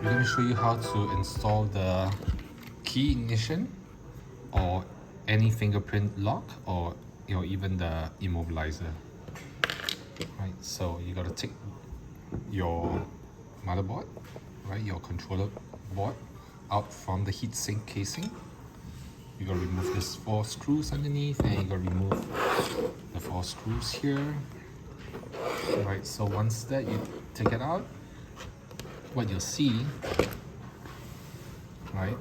we're going to show you how to install the key ignition or any fingerprint lock, or even the immobilizer. Right, so you got to take your motherboard, right, your controller board out from the heatsink casing. You got to remove this 4 screws underneath, and you got to remove the 4 screws here. Right, so once that you take it out, what you'll see, right,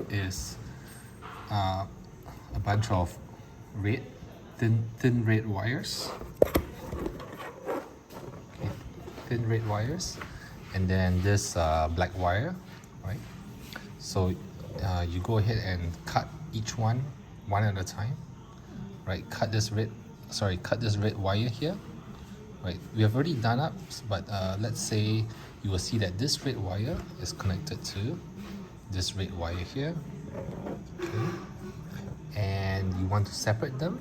is a bunch of thin red wires. Okay, thin red wires, and then this black wire, right? So you go ahead and cut each one at a time, right? Cut this red wire here, right? We have already done up, but let's say you will see that this red wire is connected to this red wire here, okay? And you want to separate them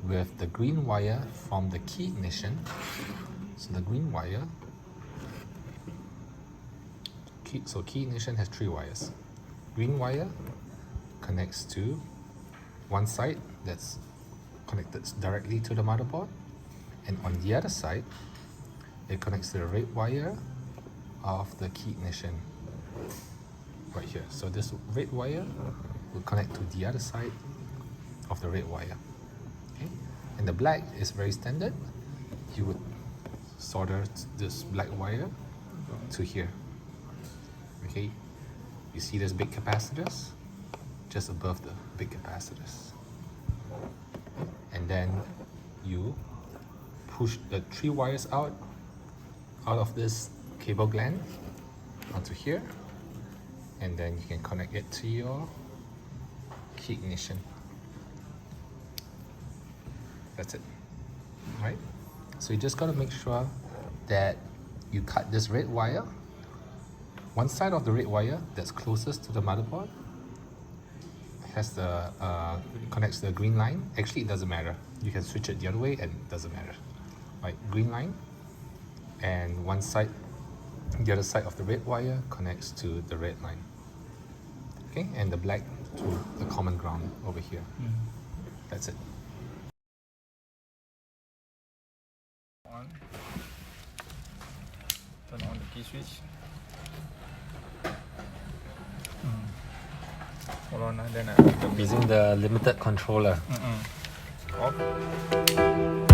with the green wire from the key ignition. So the green wire, key ignition has 3 wires. Green wire connects to one side that's connected directly to the motherboard, and on the other side it connects to the red wire of the key ignition right here. So this red wire will connect to the other side of the red wire, okay? And the black is very standard. You would solder this black wire to here, okay? You see this big capacitors just above the big capacitors, and then you push the 3 wires out of this cable gland onto here, and then you can connect it to your key ignition. That's it, right? So you just got to make sure that you cut this red wire. One side of the red wire that's closest to the motherboard has the connects the green line. Actually, it doesn't matter. You can switch it the other way and it doesn't matter. Right, green line, and one side, the other side of the red wire connects to the red line. Okay, and the black to the common ground over here. That's it. Turn on the key switch. Hold on, then I Using the limited controller. off.